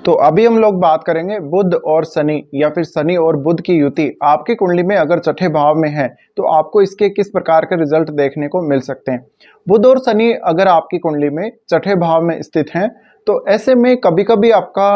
तो अभी हम लोग बात करेंगे बुध और शनि या फिर शनि और बुध की युति आपकी कुंडली में अगर छठे भाव में है तो आपको इसके किस प्रकार के रिजल्ट देखने को मिल सकते हैं। बुध और शनि अगर आपकी कुंडली में छठे भाव में स्थित हैं तो ऐसे में कभी कभी आपका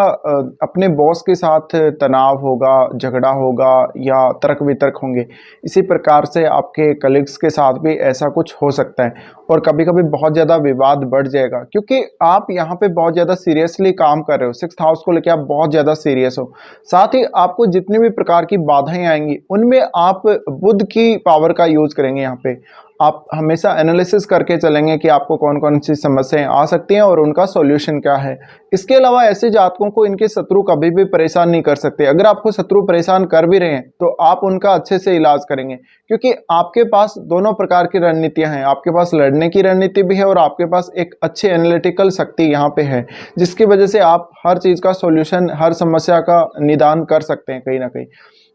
अपने बॉस के साथ तनाव होगा, झगड़ा होगा या तर्क वितर्क होंगे। इसी प्रकार से आपके कलीग्स के साथ भी ऐसा कुछ हो सकता है और कभी कभी बहुत ज़्यादा विवाद बढ़ जाएगा क्योंकि आप यहाँ पे बहुत ज़्यादा सीरियसली काम कर रहे हो। सिक्स्थ हाउस को लेकर आप बहुत ज़्यादा सीरियस हो। साथ ही आपको जितनी भी प्रकार की बाधाएं आएंगी उनमें आप बुध की पावर का यूज करेंगे। यहाँ पे आप हमेशा एनालिसिस करके चलेंगे कि आपको कौन कौन सी समस्याएं आ सकती हैं और उनका सॉल्यूशन क्या है। इसके अलावा ऐसे जातकों को इनके शत्रु कभी भी परेशान नहीं कर सकते। अगर आपको शत्रु परेशान कर भी रहे हैं तो आप उनका अच्छे से इलाज करेंगे क्योंकि आपके पास दोनों प्रकार की रणनीतियां हैं। आपके पास लड़ने की रणनीति भी है और आपके पास एक अच्छी एनालिटिकल शक्ति यहाँ पे है जिसकी वजह से आप हर चीज़ का सॉल्यूशन, हर समस्या का निदान कर सकते हैं कहीं ना कहीं।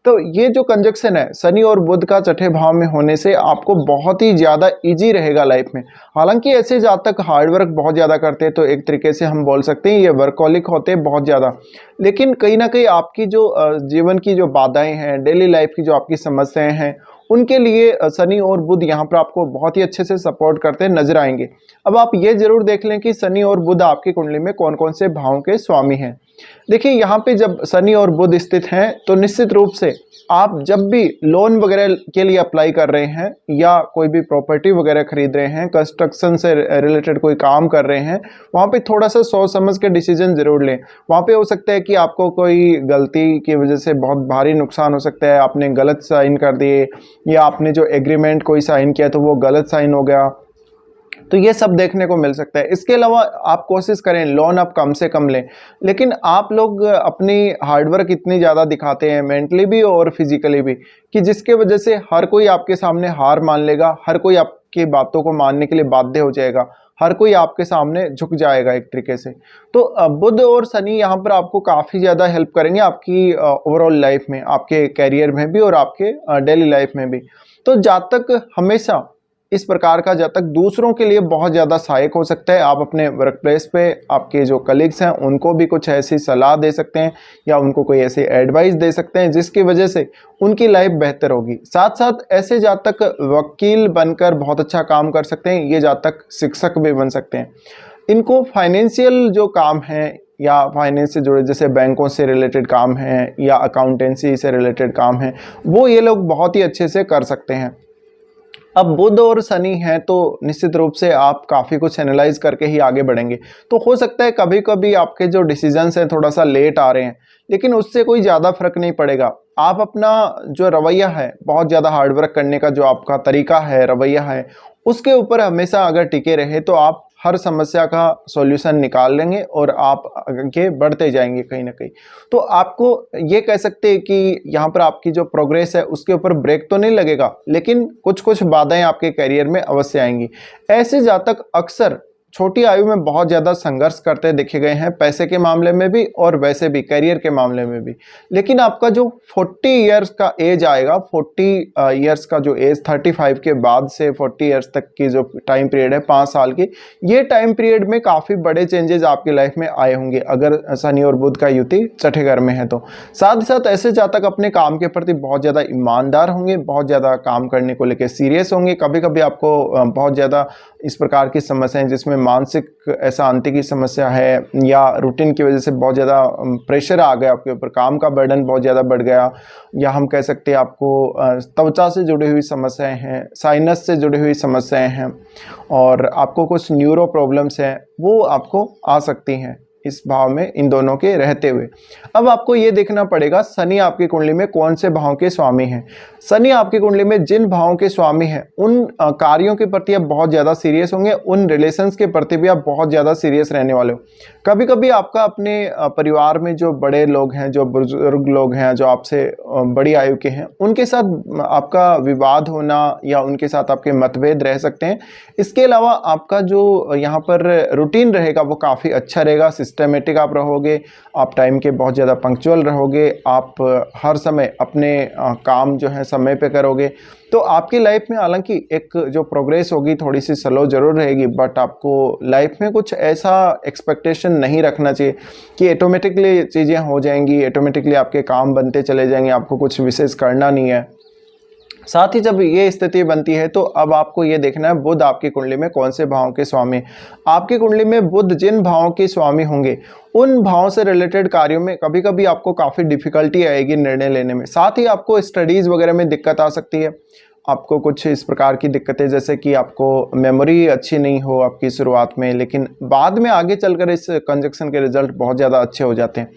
तो ये जो कंजक्शन है शनि और बुध का छठे भाव में होने से आपको बहुत ही ज़्यादा इजी रहेगा लाइफ में। हालांकि ऐसे जातक हार्डवर्क बहुत ज़्यादा करते हैं तो एक तरीके से हम बोल सकते हैं ये वर्कहोलिक होते हैं बहुत ज़्यादा, लेकिन कहीं ना कहीं आपकी जो जीवन की जो बाधाएं हैं, डेली लाइफ की जो आपकी समस्याएं हैं, उनके लिए शनि और बुध यहाँ पर आपको बहुत ही अच्छे से सपोर्ट करते नजर आएंगे। अब आप ये जरूर देख लें कि शनि और बुध आपकी कुंडली में कौन कौन से भावों के स्वामी हैं। देखिए यहाँ पे जब शनि और बुध स्थित हैं तो निश्चित रूप से आप जब भी लोन वगैरह के लिए अप्लाई कर रहे हैं या कोई भी प्रॉपर्टी वगैरह खरीद रहे हैं, कंस्ट्रक्शन से रिलेटेड कोई काम कर रहे हैं, वहाँ पे थोड़ा सा सोच समझ के डिसीजन जरूर लें। वहाँ पे हो सकता है कि आपको कोई गलती की वजह से बहुत भारी नुकसान हो सकता है। आपने गलत साइन कर दिए या आपने जो एग्रीमेंट कोई साइन किया तो वो गलत साइन हो गया, तो ये सब देखने को मिल सकता है। इसके अलावा आप कोशिश करें लोन आप कम से कम लें, लेकिन आप लोग अपनी हार्डवर्क इतनी ज़्यादा दिखाते हैं मेंटली भी और फिजिकली भी कि जिसके वजह से हर कोई आपके सामने हार मान लेगा, हर कोई आपकी बातों को मानने के लिए बाध्य हो जाएगा, हर कोई आपके सामने झुक जाएगा एक तरीके से। तो बुध और शनि यहाँ पर आपको काफ़ी ज़्यादा हेल्प करेंगे आपकी ओवरऑल लाइफ में, आपके कैरियर में भी और आपके डेली लाइफ में भी। तो जातक हमेशा इस प्रकार का जातक दूसरों के लिए बहुत ज़्यादा सहायक हो सकता है। आप अपने वर्क प्लेस पे आपके जो कलीग्स हैं उनको भी कुछ ऐसी सलाह दे सकते हैं या उनको कोई ऐसी एडवाइस दे सकते हैं जिसकी वजह से उनकी लाइफ बेहतर होगी। साथ साथ ऐसे जातक वकील बनकर बहुत अच्छा काम कर सकते हैं। ये जातक शिक्षक भी बन सकते हैं। इनको फाइनेंशियल जो काम है या फाइनेंस से जुड़े जैसे बैंकों से रिलेटेड काम है या अकाउंटेंसी से रिलेटेड काम है, वो ये लोग बहुत ही अच्छे से कर सकते हैं। अब बुध और शनि हैं तो निश्चित रूप से आप काफ़ी कुछ एनालाइज करके ही आगे बढ़ेंगे। तो हो सकता है कभी कभी आपके जो डिसीजंस हैं थोड़ा सा लेट आ रहे हैं, लेकिन उससे कोई ज़्यादा फर्क नहीं पड़ेगा। आप अपना जो रवैया है, बहुत ज़्यादा हार्डवर्क करने का जो आपका तरीका है, रवैया है, उसके ऊपर हमेशा अगर टिके रहे तो आप हर समस्या का सॉल्यूशन निकाल लेंगे और आप आगे बढ़ते जाएंगे कहीं ना कहीं। तो आपको ये कह सकते हैं कि यहाँ पर आपकी जो प्रोग्रेस है उसके ऊपर ब्रेक तो नहीं लगेगा, लेकिन कुछ कुछ बाधाएं आपके करियर में अवश्य आएंगी। ऐसे जातक अक्सर छोटी आयु में बहुत ज़्यादा संघर्ष करते देखे गए हैं, पैसे के मामले में भी और वैसे भी करियर के मामले में भी। लेकिन आपका जो 40 इयर्स का एज आएगा, 40 इयर्स का जो एज 35 के बाद से 40 इयर्स तक की जो टाइम पीरियड है 5 साल की, ये टाइम पीरियड में काफ़ी बड़े चेंजेस आपकी लाइफ में आए होंगे अगर शनि और बुध का युति छठे घर में है तो। साथ ही साथ ऐसे जातक अपने काम के प्रति बहुत ज़्यादा ईमानदार होंगे, बहुत ज़्यादा काम करने को लेकर सीरियस होंगे। कभी कभी आपको बहुत ज़्यादा इस प्रकार की समस्याएं जिसमें मानसिक अशांति की समस्या है या रूटीन की वजह से बहुत ज़्यादा प्रेशर आ गया आपके ऊपर, काम का बर्डन बहुत ज़्यादा बढ़ गया, या हम कह सकते हैं आपको त्वचा से जुड़ी हुई समस्याएं हैं, साइनस से जुड़ी हुई समस्याएं हैं और आपको कुछ न्यूरो प्रॉब्लम्स हैं, वो आपको आ सकती हैं इस भाव में इन दोनों के रहते हुए। अब आपको ये देखना पड़ेगा शनि आपकी कुंडली में कौन से भाव के स्वामी हैं। शनि आपकी कुंडली में जिन भावों के स्वामी हैं उन कार्यों के प्रति आप बहुत ज़्यादा सीरियस होंगे, उन रिलेशंस के प्रति भी आप बहुत ज़्यादा सीरियस रहने वाले हो। कभी कभी आपका अपने परिवार में जो बड़े लोग हैं, जो बुजुर्ग लोग हैं, जो आपसे बड़ी आयु के हैं, उनके साथ आपका विवाद होना या उनके साथ आपके मतभेद रह सकते हैं। इसके अलावा आपका जो यहाँ पर रूटीन रहेगा वो काफ़ी अच्छा रहेगा, सिस्टमेटिक आप रहोगे, आप टाइम के बहुत ज़्यादा पंक्चुअल रहोगे, आप हर समय अपने काम जो है समय पे करोगे, तो आपकी लाइफ में हालांकि एक जो प्रोग्रेस होगी थोड़ी सी स्लो ज़रूर रहेगी, बट आपको लाइफ में कुछ ऐसा एक्सपेक्टेशन नहीं रखना चाहिए कि ऑटोमेटिकली चीज़ें हो जाएंगी, ऑटोमेटिकली आपके काम बनते चले जाएंगे, आपको कुछ विशेष करना नहीं है। साथ ही जब ये स्थिति बनती है तो अब आपको ये देखना है बुध आपकी कुंडली में कौन से भाव के स्वामी। आपकी कुंडली में बुध जिन भावों के स्वामी होंगे उन भावों से रिलेटेड कार्यों में कभी कभी आपको काफ़ी डिफिकल्टी आएगी निर्णय लेने में। साथ ही आपको स्टडीज़ वगैरह में दिक्कत आ सकती है, आपको कुछ इस प्रकार की दिक्कतें जैसे कि आपको मेमोरी अच्छी नहीं हो आपकी शुरुआत में, लेकिन बाद में आगे चलकर इस कंजक्शन के रिजल्ट बहुत ज़्यादा अच्छे हो जाते हैं।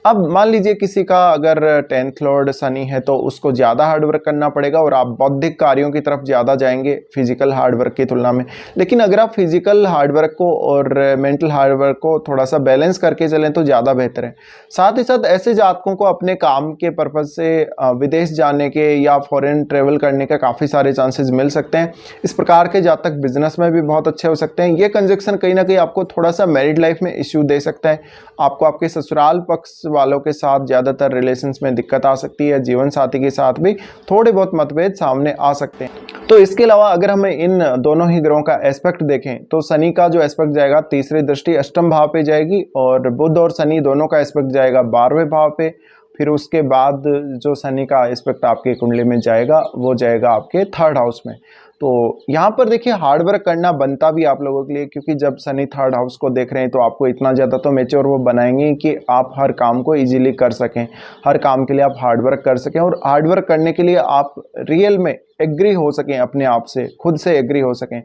अब मान लीजिए किसी का अगर 10th लॉर्ड शनि है तो उसको ज़्यादा हार्डवर्क करना पड़ेगा और आप बौद्धिक कार्यों की तरफ ज़्यादा जाएंगे फिजिकल हार्डवर्क की तुलना में। लेकिन अगर आप फिजिकल हार्डवर्क को और मेंटल हार्डवर्क को थोड़ा सा बैलेंस करके चलें तो ज़्यादा बेहतर है। साथ ही साथ ऐसे जातकों को अपने काम के पर्पज़ से विदेश जाने के या फॉरेन ट्रेवल करने का काफ़ी सारे चांसेस मिल सकते हैं। इस प्रकार के जातक बिजनेस में भी बहुत अच्छे हो सकते हैं। ये कंजक्शन कहीं ना कहीं आपको थोड़ा सा मैरिड लाइफ में इश्यू दे सकता है, आपको आपके ससुराल पक्ष वालों के साथ ज़्यादातर रिलेशंस में दिक्कत आ सकती है, जीवन साथी के साथ भी थोड़े बहुत मतभेद सामने आ सकते हैं। तो इसके अलावा अगर हमें इन दोनों ही ग्रहों का एस्पेक्ट देखें तो शनि का जो एस्पेक्ट जाएगा तीसरी दृष्टि अष्टम भाव पे जाएगी और बुध और शनि दोनों का एस्पेक्ट जाएगा 12वें भाव पे। फिर उसके बाद जो शनि का एस्पेक्ट आपके कुंडली में जाएगा वो जाएगा आपके 3rd हाउस में। तो यहाँ पर देखिए हार्डवर्क करना बनता भी आप लोगों के लिए, क्योंकि जब शनि 3rd हाउस को देख रहे हैं तो आपको इतना ज़्यादा तो मैच्योर वो बनाएंगे कि आप हर काम को इजीली कर सकें, हर काम के लिए आप हार्डवर्क कर सकें और हार्डवर्क करने के लिए आप रियल में एग्री हो सकें, अपने आप से खुद से एग्री हो सकें।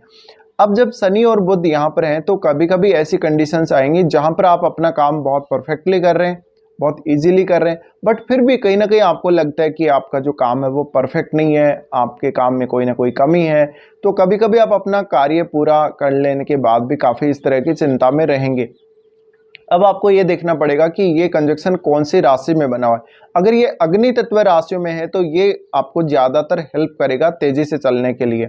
अब जब शनि और बुध यहाँ पर हैं तो कभी कभी ऐसी कंडीशंस आएंगी जहाँ पर आप अपना काम बहुत परफेक्टली कर रहे हैं, बहुत इजीली कर रहे हैं, बट फिर भी कहीं ना कहीं आपको लगता है कि आपका जो काम है वो परफेक्ट नहीं है, आपके काम में कोई ना कोई कमी है। तो कभी कभी आप अपना कार्य पूरा कर लेने के बाद भी काफ़ी इस तरह की चिंता में रहेंगे। अब आपको ये देखना पड़ेगा कि ये कंजक्शन कौन सी राशि में बना हुआ है। अगर ये अग्नि तत्व राशियों में है तो ये आपको ज़्यादातर हेल्प करेगा तेज़ी से चलने के लिए,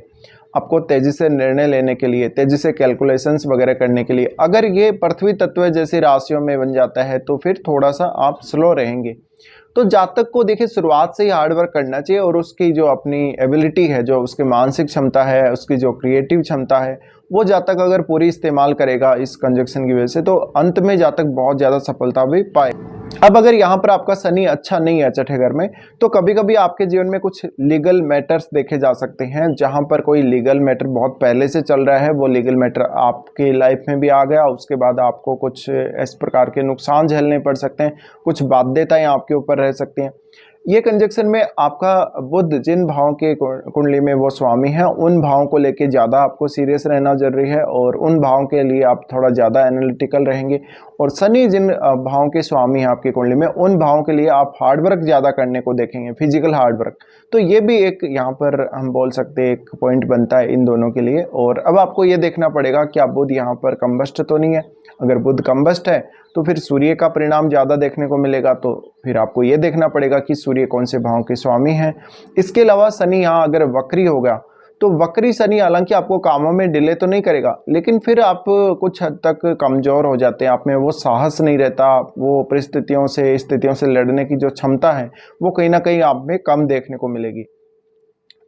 आपको तेज़ी से निर्णय लेने के लिए, तेज़ी से कैलकुलेशंस वगैरह करने के लिए। अगर ये पृथ्वी तत्व जैसी राशियों में बन जाता है तो फिर थोड़ा सा आप स्लो रहेंगे। तो जातक को देखिए शुरुआत से ही हार्डवर्क करना चाहिए और उसकी जो अपनी एबिलिटी है, जो उसकी मानसिक क्षमता है, उसकी जो क्रिएटिव क्षमता है, वो जातक अगर पूरी इस्तेमाल करेगा इस कंजक्शन की वजह से तो अंत में जातक बहुत ज़्यादा सफलता भी पाए। अब अगर यहाँ पर आपका शनि अच्छा नहीं है छठे घर में तो कभी कभी आपके जीवन में कुछ लीगल मैटर्स देखे जा सकते हैं, जहाँ पर कोई लीगल मैटर बहुत पहले से चल रहा है, वो लीगल मैटर आपकी लाइफ में भी आ गया, उसके बाद आपको कुछ इस प्रकार के नुकसान झेलने पड़ सकते हैं, कुछ बाध्यताएं आपके ऊपर रह सकती हैं। ये कंजक्शन में आपका बुध जिन भावों के कुंडली में वो स्वामी है उन भावों को लेके ज़्यादा आपको सीरियस रहना जरूरी है और उन भावों के लिए आप थोड़ा ज़्यादा एनालिटिकल रहेंगे। और शनि जिन भावों के स्वामी हैं आपकी कुंडली में उन भावों के लिए आप हार्डवर्क ज़्यादा करने को देखेंगे, फिजिकल हार्डवर्क। तो ये भी एक यहाँ पर हम बोल सकते हैं एक पॉइंट बनता है इन दोनों के लिए। और अब आपको ये देखना पड़ेगा कि आप बुध यहाँ पर कंबस्ट तो नहीं है। अगर बुध कंबस्ट है तो फिर सूर्य का परिणाम ज़्यादा देखने को मिलेगा, तो फिर आपको ये देखना पड़ेगा कि सूर्य कौन से भाव के स्वामी हैं। इसके अलावा शनि यहाँ अगर वक्री होगा तो वक्री शनि हालांकि आपको कामों में डिले तो नहीं करेगा, लेकिन फिर आप कुछ हद तक कमज़ोर हो जाते हैं, आप में वो साहस नहीं रहता, वो परिस्थितियों से स्थितियों से लड़ने की जो क्षमता है वो कहीं ना कहीं आप में कम देखने को मिलेगी।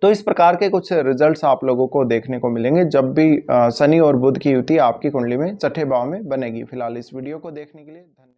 तो इस प्रकार के कुछ रिजल्ट्स आप लोगों को देखने को मिलेंगे जब भी शनि और बुध की युति आपकी कुंडली में छठे भाव में बनेगी। फिलहाल इस वीडियो को देखने के लिए धन्यवाद।